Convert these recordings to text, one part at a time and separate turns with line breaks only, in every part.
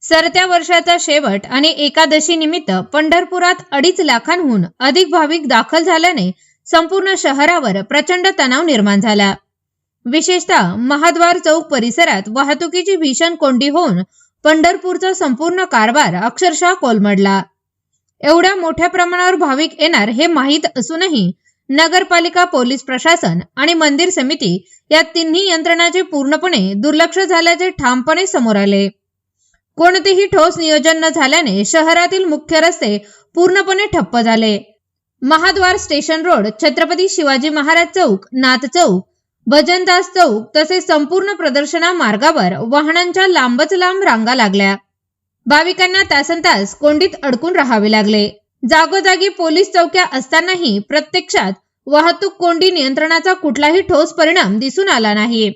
सरत्या वर्षाचा शेवट आणि एकादशी निमित्त पंढरपुरात 2.5 लाखांहून अधिक भाविक दाखल झाल्याने संपूर्ण शहरावर प्रचंड तणाव निर्माण झाला। विशेषतः महाद्वार चौक परिसरात वाहतुकीची भीषण कोंडी होऊन पंढरपूरचा संपूर्ण कारभार अक्षरशः कोलमडला। एवढ्या मोठ्या प्रमाणावर भाविक येणार हे माहीत असूनही नगरपालिका, पोलीस प्रशासन आणि मंदिर समिती या तिन्ही यंत्रणांचे पूर्णपणे दुर्लक्ष झाल्याचे ठामपणे समोर आले। कोणतेही ठोस नियोजन न झाल्याने शहरातील मुख्य रस्ते पूर्णपणे ठप्प झाले। महाद्वार स्टेशन रोड, छत्रपती शिवाजी महाराज चौक, नाथ चौक, भजनदास चौक तसेच संपूर्ण प्रदर्शना मार्गावर वाहनांच्या लांबच लांब रांगा लागल्या। भाविकांना तासनतास कोंडीत अडकून राहावे लागले। जागोजागी पोलीस चौक्या असतानाही प्रत्यक्षात वाहतूक कोंडी नियंत्रणाचा कुठलाही ठोस परिणाम दिसून आला नाही।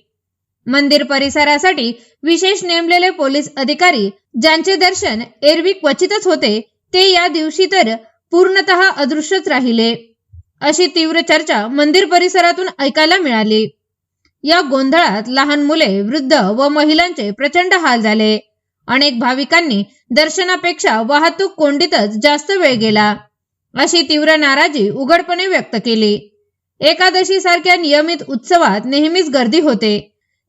मंदिर परिसरासाठी विशेष नेमलेले पोलीस अधिकारी, ज्यांचे दर्शन एरवी क्वचितच होते, ते या दिवशी तर पूर्णतः अदृश्यच राहिले, अशी तीव्र चर्चा मंदिर परिसरातून ऐकायला मिळाली। या गोंधळात लहान मुले, वृद्ध व महिलांचे प्रचंड हाल झाले। अनेक भाविकांनी दर्शनापेक्षा वाहतूक कोंडीतच जास्त वेळ गेला, अशी तीव्र नाराजी उघडपणे व्यक्त केली। एकादशी सारख्या नियमित उत्सवात नेहमीच गर्दी होते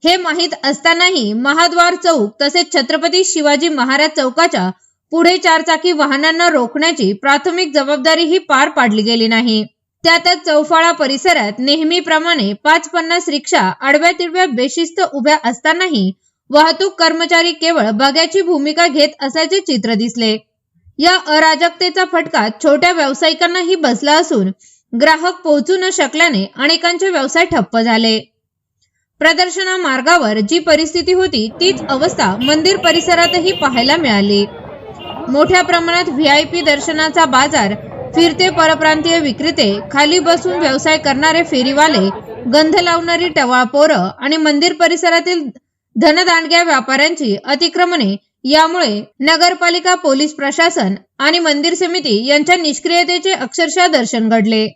हे माहीत असतानाही महाद्वार चौक तसेच छत्रपती शिवाजी महाराज चौकाच्या पुढे चारचाकी वाहनांना रोखण्याची प्राथमिक जबाबदारी ही पार पाडली गेली नाही। त्यातच चौफाळा परिसरात नेहमीप्रमाणे 5-50 रिक्षा आडव्या तिडव्या बेशिस्त उभ्या असतानाही वाहतूक कर्मचारी केवळ बघ्याची भूमिका घेत असल्याचे चित्र दिसले। या अराजकतेचा फटका छोट्या व्यावसायिकांनाही बसला असून ग्राहक पोहोचू न शकल्याने अनेकांचे व्यवसाय ठप्प झाले। प्रदर्शना मार्गावर जी परिस्थिती होती तीच अवस्था मंदिर परिसरातही पाहायला मिळाली। मोठ्या प्रमाणात VIP दर्शनाचा बाजार, फिरते परप्रांतीय विक्रेते, खाली बसून व्यवसाय करणारे फेरीवाले, गंध लावणारी टवाळ पोरं आणि मंदिर परिसरातील धनदांडग्या व्यापाऱ्यांची अतिक्रमणे यामुळे नगरपालिका, पोलीस प्रशासन आणि मंदिर समिती यांच्या निष्क्रियतेचे अक्षरशः दर्शन घडले।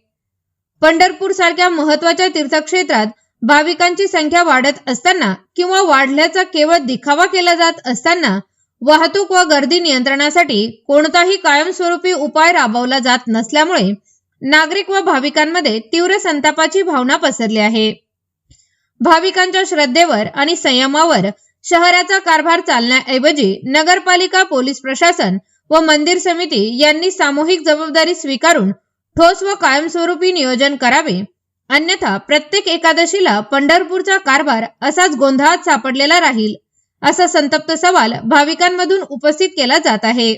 पंढरपूर सारख्या महत्त्वाच्या तीर्थक्षेत्रात भाविकांची संख्या वाढत असताना किंवा वाढल्याचा केवळ दिखावा केला जात असताना वाहतूक व गर्दी नियंत्रणासाठी कोणताही कायमस्वरूपी उपाय राबवला जात नसल्यामुळे नागरिक व भाविकांमध्ये तीव्र संतापाची भावना पसरली आहे। भाविकांच्या श्रद्धेवर आणि संयमावर शहराचा कारभार चालण्याऐवजी नगरपालिका, पोलीस प्रशासन व मंदिर समिती यांनी सामूहिक जबाबदारी स्वीकारून ठोस व कायमस्वरूपी नियोजन करावे, अन्यथा प्रत्येक एकादशीला पंढरपूरचा कारभार असाच गोंधळात सापडलेला राहील, असा संतप्त सवाल भाविकांमधून उपस्थित केला जात आहे।